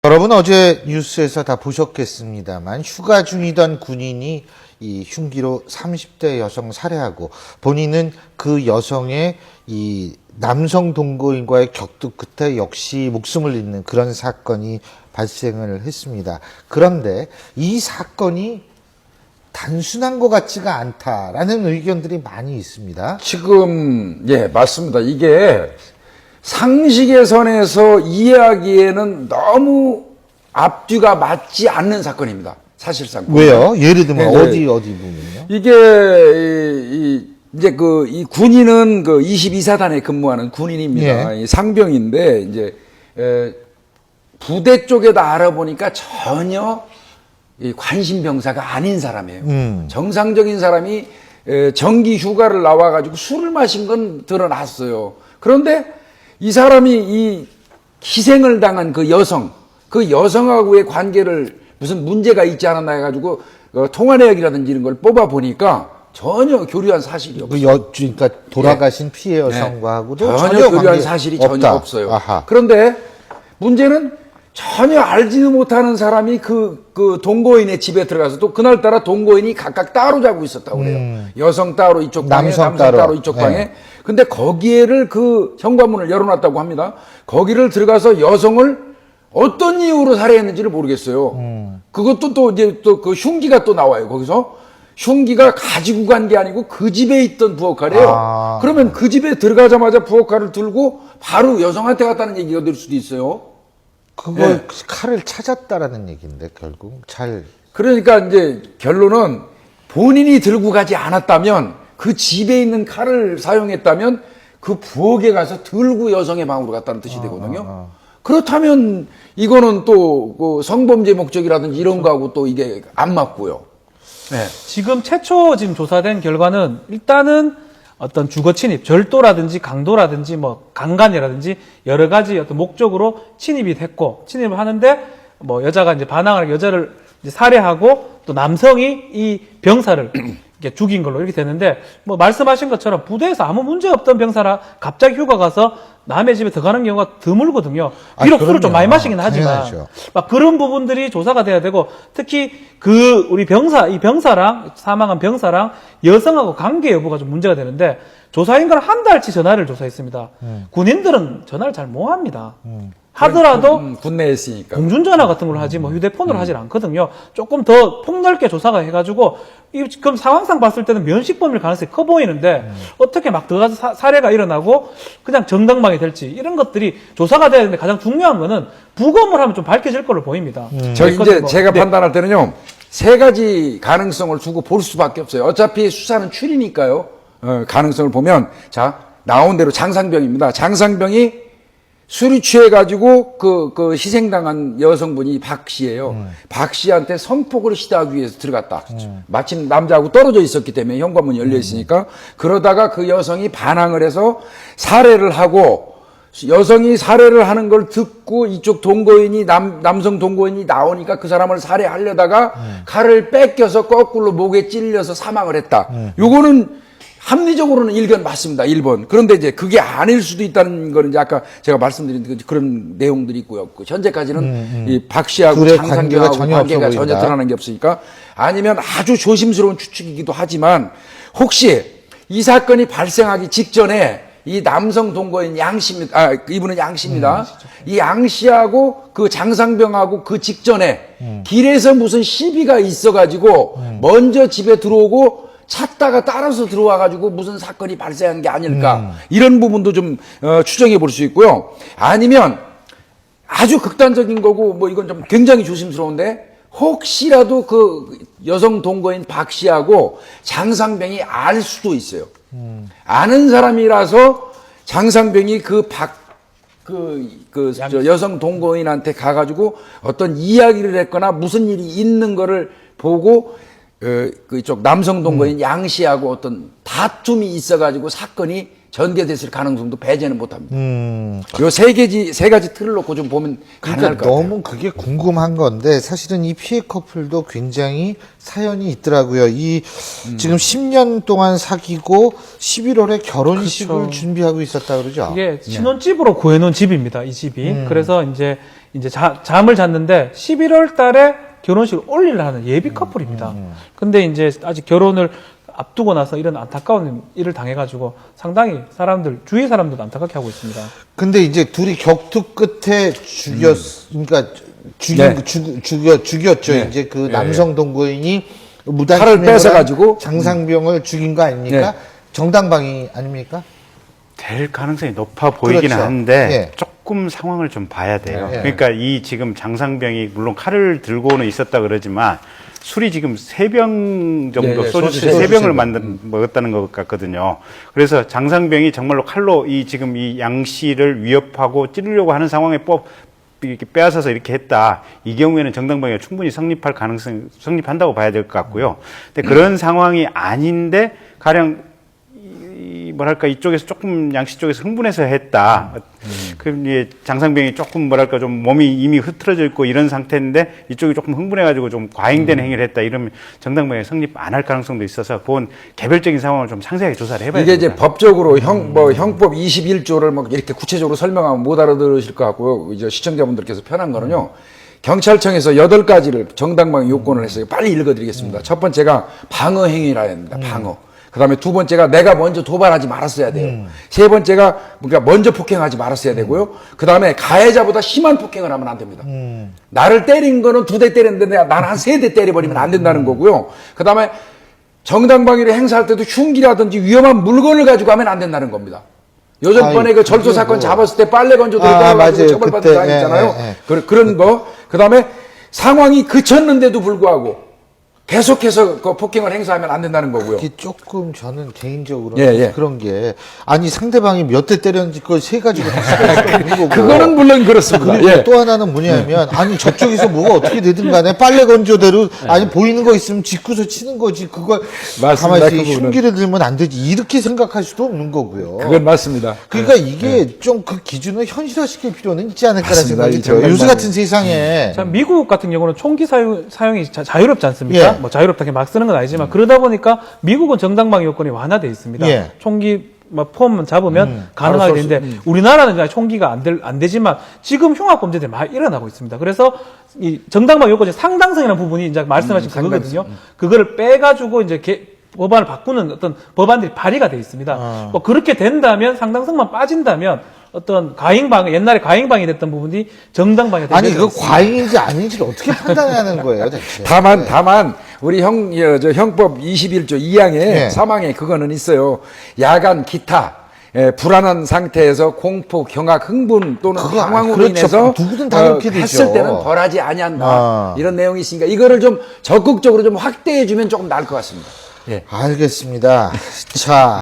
여러분 어제 뉴스에서 다 보셨겠습니다만 휴가 중이던 군인이 이 흉기로 30대 여성 살해하고 본인은 그 여성의 이 남성 동거인과의 격투 끝에 역시 목숨을 잃는 그런 사건이 발생을 했습니다. 그런데 이 사건이 단순한 것 같지가 않다라는 의견들이 많이 있습니다. 지금 맞습니다. 이게 상식의 선에서 이해하기에는 너무 앞뒤가 맞지 않는 사건입니다. 사실상. 왜요? 예를 들면 네, 어디 부분이요? 이게 이제 이 군인은 그 22사단에 근무하는 군인입니다. 이 상병인데 이제 부대 쪽에다 알아보니까 전혀 이 관심병사가 아닌 사람이에요. 정상적인 사람이 정기 휴가를 나와가지고 술을 마신 건 드러났어요. 그런데 이 사람이 이 희생을 당한 그 여성하고의 관계를 무슨 문제가 있지 않았나 해가지고 통화 내역이라든지 이런 걸 뽑아 보니까 전혀 교류한 사실이 없어요. 그러니까 돌아가신 피해 여성과하고도 전혀 교류한 사실이 없다. 전혀 없어요. 아하. 그런데 문제는 전혀 알지도 못하는 사람이 그 동거인의 집에 들어가서 또 그날따라 동거인이 각각 따로 자고 있었다고 그래요. 여성 따로 이쪽 방에, 남성 따로 이쪽 방에. 근데 거기에를 그 현관문을 열어놨다고 합니다. 거기를 들어가서 여성을 어떤 이유로 살해했는지를 모르겠어요. 그것도 또 이제 또 그 흉기가 또 나와요. 거기서 흉기가 가지고 간 게 아니고 그 집에 있던 부엌칼이에요. 그러면 그 집에 들어가자마자 부엌칼을 들고 바로 여성한테 갔다는 얘기가 될 수도 있어요. 그걸 칼을 찾았다라는 얘기인데 결국 그러니까 이제 결론은 본인이 들고 가지 않았다면 그 집에 있는 칼을 사용했다면 그 부엌에 가서 들고 여성의 방으로 갔다는 뜻이 되거든요. 그렇다면 이거는 또 그 성범죄 목적이라든지 이런 거하고 또 이게 안 맞고요. 네. 지금 최초 지금 조사된 결과는 일단은 어떤 주거 침입, 절도라든지 강도라든지 뭐 강간이라든지 여러 가지 어떤 목적으로 침입이 됐고 침입을 하는데 뭐 여자가 이제 반항을 여자를 이제 살해하고 또 남성이 이 병사를 이렇게 죽인 걸로 이렇게 되는데 뭐 말씀하신 것처럼 부대에서 아무 문제 없던 병사라 갑자기 휴가 가서 남의 집에 들어가는 경우가 드물거든요. 비록 술을 좀 많이 마시긴 하지만 당연하죠. 막 그런 부분들이 조사가 돼야 되고 특히 그 우리 이 병사랑 사망한 병사랑 여성하고 관계 여부가 좀 문제가 되는데 조사인가는 한 달치 전화를 조사했습니다. 군인들은 전화를 잘 못 합니다. 하더라도 군내에 있으니까. 공중전화 같은 걸로 하지 뭐 휴대폰으로 하질 않거든요. 조금 더 폭넓게 조사가 해가지고 그럼 상황상 봤을 때는 면식범일 가능성이 커 보이는데 어떻게 막 들어가서 사례가 일어나고 그냥 정당방위 될지 이런 것들이 조사가 돼야 되는데 가장 중요한 거는 부검을 하면 좀 밝혀질 걸로 보입니다. 저 이제 제가 판단할 때는요 세 가지 가능성을 두고 볼 수밖에 없어요. 어차피 수사는 추리니까요. 가능성을 보면 자 나온 대로 장상병입니다. 장상병이 술이 취해가지고 그 희생당한 여성분이 박 씨예요. 박 씨한테 성폭을 시도하기 위해서 들어갔다. 마침 남자하고 떨어져 있었기 때문에 현관문이 열려 있으니까 그러다가 그 여성이 반항을 해서 살해를 하고 여성이 살해를 하는 걸 듣고 이쪽 동거인이 남성 동거인이 나오니까 그 사람을 살해하려다가 칼을 뺏겨서 거꾸로 목에 찔려서 사망을 했다. 요거는 합리적으로는 1번 맞습니다. 1번. 그런데 이제 그게 아닐 수도 있다는 거는 이제 아까 제가 말씀드린 그런 내용들이 있고요. 현재까지는 이 박 씨하고 장상병하고 관계가 전혀 드러나는 게 없으니까 아니면 아주 조심스러운 추측이기도 하지만 혹시 이 사건이 발생하기 직전에 이 남성 동거인 양 씨입니다. 이분은 양 씨입니다. 이 양 씨하고 그 장상병하고 그 직전에 길에서 무슨 시비가 있어가지고 먼저 집에 들어오고 찾다가 따라서 들어와가지고 무슨 사건이 발생한 게 아닐까 이런 부분도 좀 추정해 볼 수 있고요. 아니면 아주 극단적인 거고 뭐 이건 좀 굉장히 조심스러운데 혹시라도 그 여성 동거인 박 씨하고 장상병이 알 수도 있어요. 아는 사람이라서 장상병이 저 여성 동거인한테 가가지고 어떤 이야기를 했거나 무슨 일이 있는 거를 보고 그쪽 남성 동거인 양 씨하고 어떤 다툼이 있어가지고 사건이 전개됐을 가능성도 배제는 못합니다. 요 세 가지 틀을 놓고 좀 보면 가능할 것 같아요. 너무 그게 궁금한 건데 사실은 이 피해 커플도 굉장히 사연이 있더라고요. 지금 10년 동안 사귀고 11월에 결혼식을 준비하고 있었다 그러죠. 이게 신혼집으로 구해놓은 집입니다. 이 집이. 그래서 이제 이제 잠을 잤는데 11월 달에 결혼식을 올리려 하는 예비 커플입니다. 근데 이제 아직 결혼을 앞두고 나서 이런 안타까운 일을 당해가지고 상당히 주위 사람들도 안타깝게 하고 있습니다. 근데 이제 둘이 격투 끝에 그러니까 네. 죽였죠. 네. 이제 그 예, 남성 동거인이 칼을 무단침입을 뺏어가지고 장상병을 죽인 거 아닙니까? 네. 정당방위 아닙니까? 될 가능성이 높아 보이긴 그렇죠. 한데 예. 조금 상황을 좀 봐야 돼요. 예. 그러니까 이 지금 장상병이 물론 칼을 들고는 있었다 그러지만 술이 지금 3병 정도 예, 예, 소주 소주 3병을 먹었다는 것 같거든요. 그래서 장상병이 정말로 칼로 이 지금 이 양 씨를 위협하고 찌르려고 하는 상황에 이렇게 빼앗아서 이렇게 했다. 이 경우에는 정당방위가 충분히 성립한다고 봐야 될 것 같고요. 근데 그런 상황이 아닌데 가령 뭐랄까 이쪽에서 조금 양씨 쪽에서 흥분해서 했다. 그럼 이제 장상병이 조금 뭐랄까 좀 몸이 이미 흐트러져 있고 이런 상태인데 이쪽이 조금 흥분해가지고 좀 과잉된 행위를 했다. 이러면 정당방위 성립 안 할 가능성도 있어서 그건 개별적인 상황을 좀 상세하게 조사를 해봐야 이게 됩니다. 이제 법적으로 형법 21조를 막 이렇게 구체적으로 설명하면 못 알아들으실 것 같고요. 이제 시청자분들께서 편한 거는요. 경찰청에서 8가지를 정당방위 요건을 했어요. 빨리 읽어드리겠습니다. 첫 번째가 방어 행위라 합니다. 방어. 그 다음에 두 번째가 내가 먼저 도발하지 말았어야 돼요. 세 번째가 그러니까 먼저 폭행하지 말았어야 되고요. 그 다음에 가해자보다 심한 폭행을 하면 안 됩니다. 나를 때린 거는 2대 때렸는데 나는 한 3대 때려버리면 안 된다는 거고요. 그 다음에 정당방위를 행사할 때도 흉기라든지 위험한 물건을 가지고 가면 안 된다는 겁니다. 요전번에 그 절도 사건 잡았을 때 빨래 건조대를 맞아요. 처벌받은 그때, 사람 있잖아요. 예. 그런 거. 그 다음에 상황이 그쳤는데도 불구하고 계속해서 그 폭행을 행사하면 안 된다는 거고요. 이게 조금 저는 개인적으로 예, 예. 그런 게 아니 상대방이 몇 대 때렸는지 그걸 세 가지고 다 수가 있는 거고. 그거는 물론 그렇습니다. 그리고 예. 또 하나는 뭐냐면 아니 저쪽에서 뭐가 어떻게 되든 간에 빨래 건조대로 아니 보이는 거 있으면 짚고서 치는 거지 그걸 맞습니다. 가만히 그 부분은. 흉기를 들면 안 되지 이렇게 생각할 수도 없는 거고요. 그건 맞습니다. 그러니까 이게 좀 그 기준을 현실화시킬 필요는 있지 않을까라는 맞습니다. 생각이 이 들어요. 요새 정당방위. 같은 세상에 자, 미국 같은 경우는 총기 사용이 자유롭지 않습니까? 예. 뭐 자유롭다게 막 쓰는 건 아니지만 그러다 보니까 미국은 정당방위 요건이 완화되어 있습니다. 예. 총기 폼만 잡으면 가능하게 바로 쏠 수- 되는데 우리나라는 그냥 총기가 안 되지만 지금 흉악범죄들이 많이 일어나고 있습니다. 그래서 이 정당방위 요건의 상당성이라는 부분이 이제 말씀하신 그거거든요. 그거를 빼가지고 이제 법안을 바꾸는 어떤 법안들이 발의가 돼 있습니다. 뭐 그렇게 된다면 상당성만 빠진다면 어떤 옛날에 과잉방위 됐던 부분이 정당방위가 되는 아니 그 과잉인지 아닌지를 어떻게 판단하는 거예요, 대체? 다만 우리 형법 21조 2항에 예. 3항에 그거는 있어요. 야간 기타 불안한 상태에서 공포, 경악, 흥분 또는 그거 상황으로 그렇죠. 인해서 누구든 다 그렇게 되죠. 했을 때는 벌하지 아니한다. 아. 이런 내용이 있으니까 이거를 좀 적극적으로 좀 확대해 주면 조금 나을 것 같습니다. 예. 알겠습니다. 자.